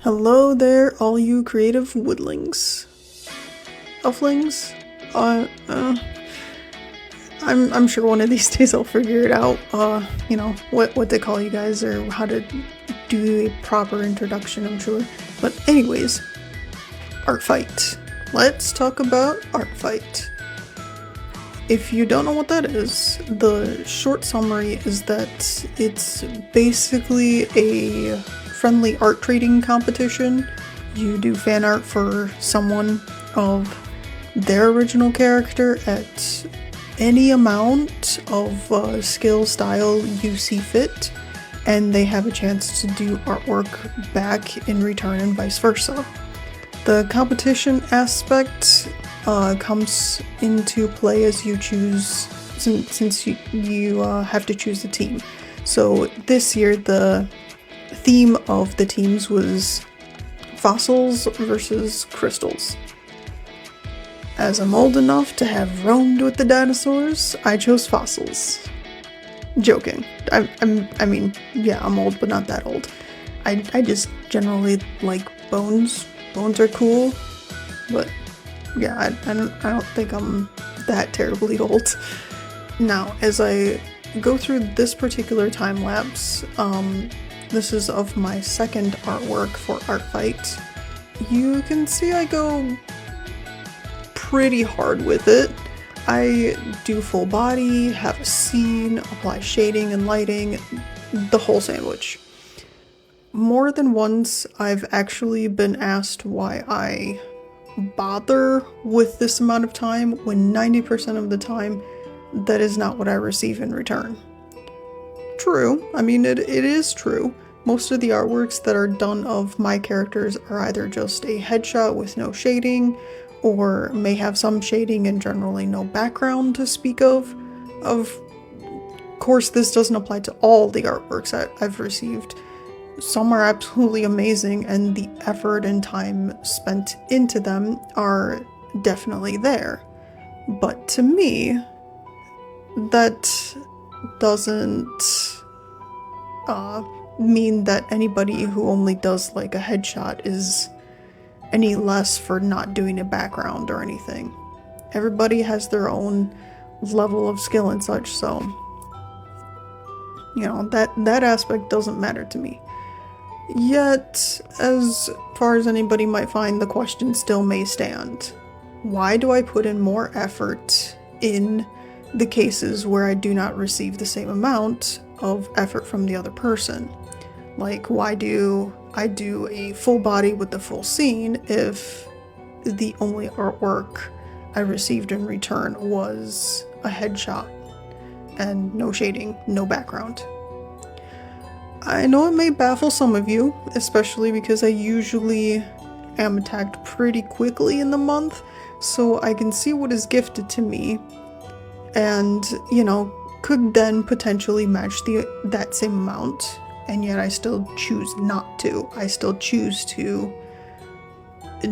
Hello there, all you creative woodlings. Elflings? I'm sure one of these days I'll figure it out, what they call you guys or how to do a proper introduction, I'm sure. But anyways, Art Fight. Let's talk about Art Fight. If you don't know what that is, the short summary is that it's basically a friendly art trading competition. You do fan art for someone of their original character at any amount of skill style you see fit, and they have a chance to do artwork back in return and vice versa. The competition aspect comes into play as you choose, since you have to choose the team. So this year the theme of the teams was fossils versus crystals. As I'm old enough to have roamed with the dinosaurs, I chose fossils. Joking. I mean, yeah, I'm old, but not that old. I just generally like bones. Bones are cool, but yeah, I don't think I'm that terribly old. Now, as I go through this particular time lapse, this is of my second artwork for Art Fight. You can see I go pretty hard with it. I do full body, have a scene, apply shading and lighting, the whole sandwich. More than once, I've actually been asked why I bother with this amount of time when 90% of the time that is not what I receive in return. True, I mean it is true. Most of the artworks that are done of my characters are either just a headshot with no shading, or may have some shading and generally no background to speak of. Of course, this doesn't apply to all the artworks I've received. Some are absolutely amazing, and the effort and time spent into them are definitely there. But to me, that doesn't mean that anybody who only does like a headshot is any less for not doing a background or anything. Everybody has their own level of skill and such, so that aspect doesn't matter to me. Yet, as far as anybody might find, the question still may stand. Why do I put in more effort in the cases where I do not receive the same amount of effort from the other person? Like, why do I do a full body with the full scene if the only artwork I received in return was a headshot and no shading, no background? I know it may baffle some of you, especially because I usually am attacked pretty quickly in the month, so I can see what is gifted to me and, could then potentially match that same amount, and yet I still choose not to. I still choose to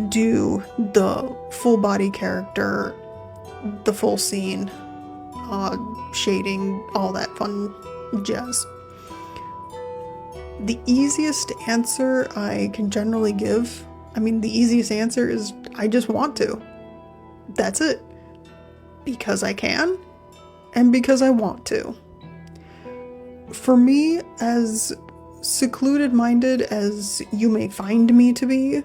do the full body character, the full scene, shading, all that fun jazz. The easiest answer I can generally give, the easiest answer is I just want to. That's it. Because I can, and because I want to. For me, as secluded-minded as you may find me to be,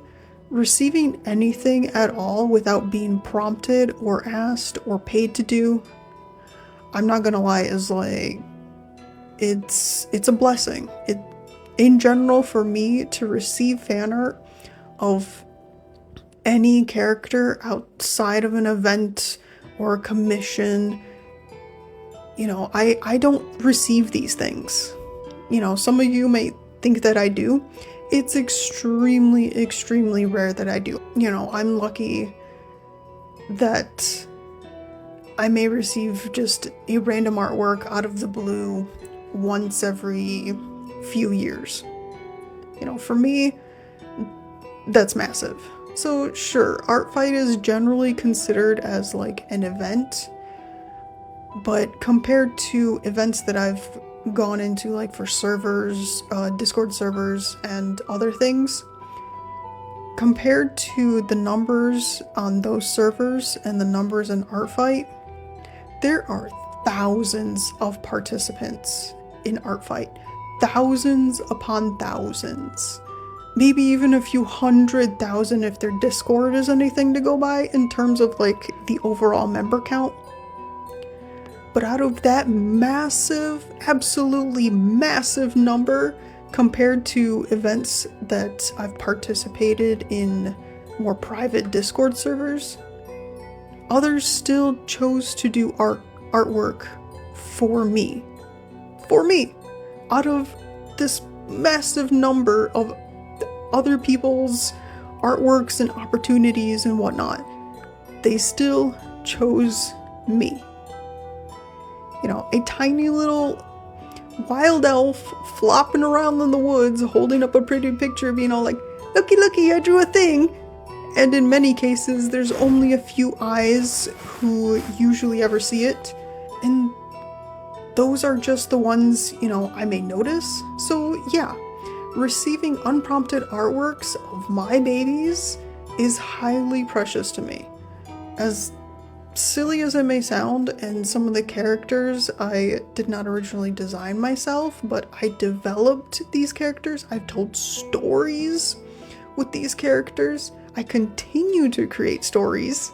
receiving anything at all without being prompted or asked or paid to do, I'm not gonna lie, is like, it's a blessing. In general, for me to receive fan art of any character outside of an event or a commission, I don't receive these things. Some of you may think that I do. It's extremely, extremely rare that I do. I'm lucky that I may receive just a random artwork out of the blue once every few years. For me, that's massive. So sure, Art Fight is generally considered as like an event, but compared to events that I've gone into, like for servers, Discord servers and other things, compared to the numbers on those servers and the numbers in Artfight, there are thousands of participants in Artfight. Thousands upon thousands. Maybe even a few 100,000 if their Discord is anything to go by in terms of like the overall member count. But out of that massive, absolutely massive number, compared to events that I've participated in more private Discord servers, others still chose to do artwork for me. For me! Out of this massive number of other people's artworks and opportunities and whatnot, they still chose me. You know, a tiny little wild elf flopping around in the woods holding up a pretty picture being all like, looky looky, I drew a thing. And in many cases there's only a few eyes who usually ever see it, and those are just the ones, you know, I may notice. So yeah, receiving unprompted artworks of my babies is highly precious to me. As silly as it may sound, and some of the characters I did not originally design myself, but I developed these characters. I've told stories with these characters. I continue to create stories.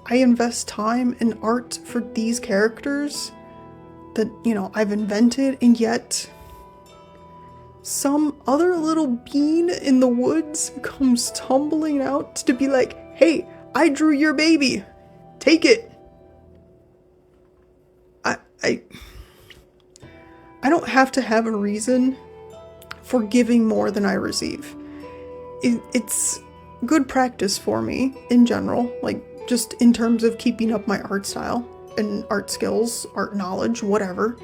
I invest time and art for these characters that, you know, I've invented, and yet some other little bean in the woods comes tumbling out to be like, hey, I drew your baby. Take it. I don't have to have a reason for giving more than I receive. It's good practice for me in general, like just in terms of keeping up my art style and art skills, art knowledge, whatever.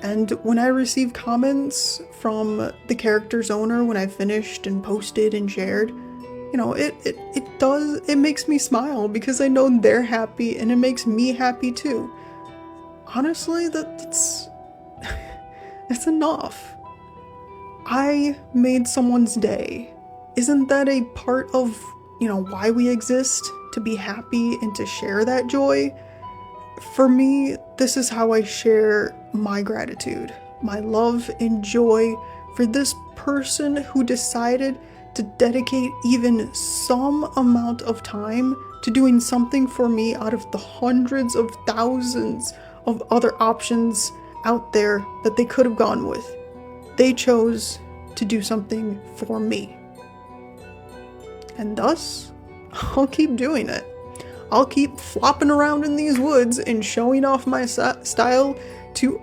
And when I receive comments from the character's owner when I've finished and posted and shared, you know, it makes me smile because I know they're happy and it makes me happy too. Honestly, that's enough. I made someone's day. Isn't that a part of, you know, why we exist? To be happy and to share that joy? For me, this is how I share my gratitude, my love and joy for this person who decided to dedicate even some amount of time to doing something for me out of the hundreds of thousands of other options out there that they could have gone with. They chose to do something for me. And thus, I'll keep doing it. I'll keep flopping around in these woods and showing off my style to,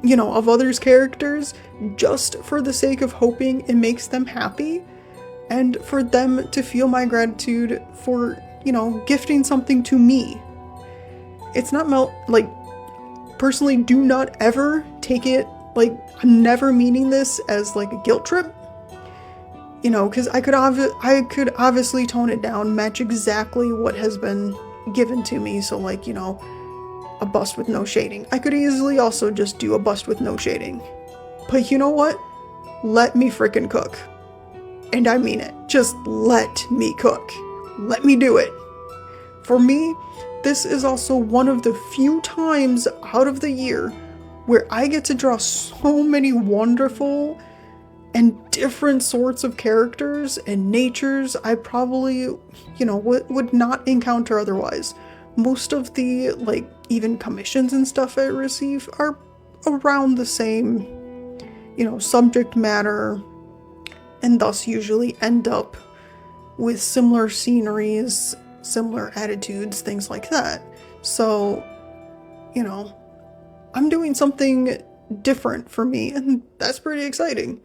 you know, of others' characters just for the sake of hoping it makes them happy and for them to feel my gratitude for, you know, gifting something to me. It's not like, personally, do not ever take it, like, I'm never meaning this as like a guilt trip. You know, because I could obviously tone it down, match exactly what has been given to me. So like, you know, a bust with no shading. I could easily also just do a bust with no shading. But you know what? Let me frickin' cook. And I mean it. Just let me cook. Let me do it. For me, this is also one of the few times out of the year where I get to draw so many wonderful and different sorts of characters and natures I probably, you know, would not encounter otherwise. Most of the, like, even commissions and stuff I receive are around the same, you know, subject matter, and thus usually end up with similar sceneries, similar attitudes, things like that. So, you know, I'm doing something different for me, and that's pretty exciting.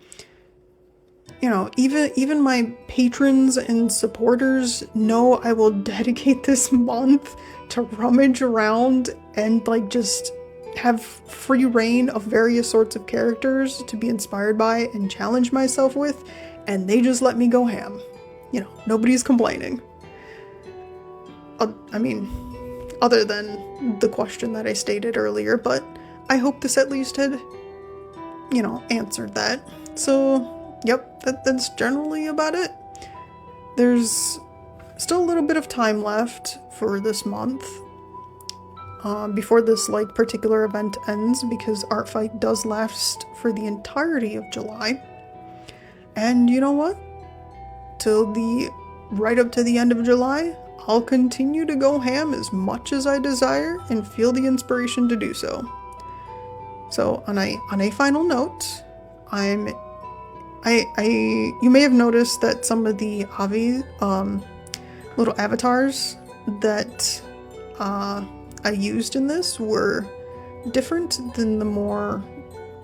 You know, even my patrons and supporters know I will dedicate this month to rummage around and like just have free reign of various sorts of characters to be inspired by and challenge myself with, and they just let me go ham. You know, nobody's complaining. I mean, other than the question that I stated earlier, but I hope this at least had, you know, answered that. So, yep, that's generally about it. there's still a little bit of time left for this month before this like particular event ends, because Art Fight does last for the entirety of July. And you know what? Right up to the end of July, I'll continue to go ham as much as I desire and feel the inspiration to do so. So on a final note, you may have noticed that some of the Avi little avatars that I used in this were different than the more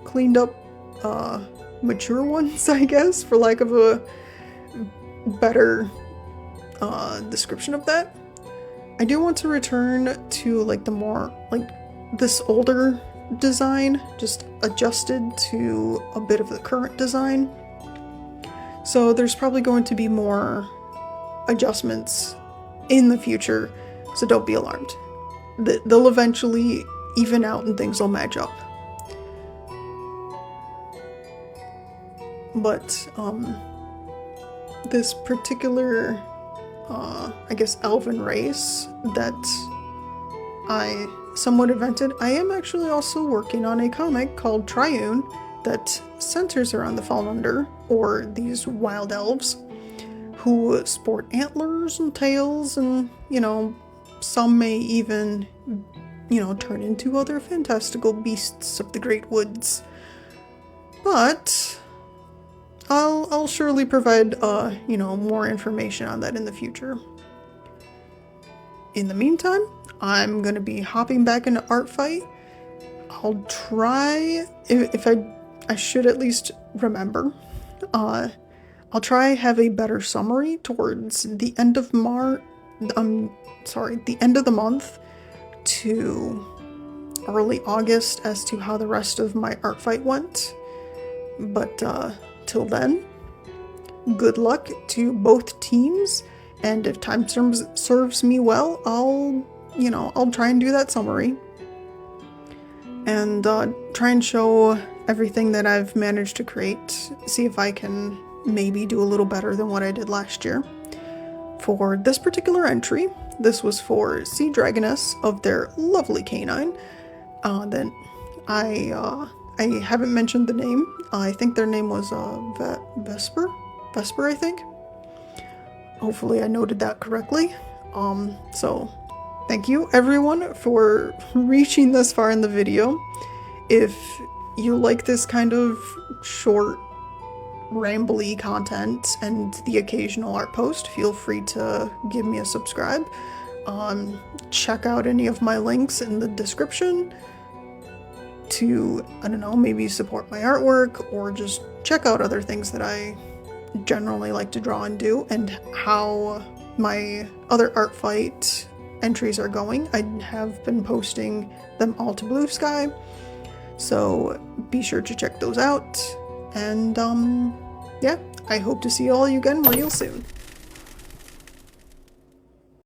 cleaned up mature ones, I guess, for lack of a better description of that. I do want to return to like the more like this older design, just adjusted to a bit of the current design. So there's probably going to be more adjustments in the future, so don't be alarmed. They'll eventually even out and things will match up. But this particular I guess elven race that I somewhat invented, I am actually also working on a comic called Huion that centers around the Fallunder, or these wild elves who sport antlers and tails, and you know, some may even, you know, turn into other fantastical beasts of the great woods. But I'll surely provide you know, more information on that in the future. In the meantime, I'm gonna be hopping back into Art Fight. I'll try, if I should at least remember, I'll try have a better summary towards the end of the end of the month to early August as to how the rest of my Art Fight went. But till then, good luck to both teams, and if time serves me well, I'll try and do that summary and try and show everything that I've managed to create, see if I can maybe do a little better than what I did last year. For this particular entry, this was for Sea Dragoness of their lovely canine. Then I haven't mentioned the name. I think their name was Vesper, I think. Hopefully I noted that correctly. So thank you everyone for reaching this far in the video. If you like this kind of short, rambly content and the occasional art post, feel free to give me a subscribe. Check out any of my links in the description to, I don't know, maybe support my artwork, or just check out other things that I generally like to draw and do, and how my other Art Fight entries are going. I have been posting them all to Blue Sky, so be sure to check those out. And yeah, I hope to see all you again real soon.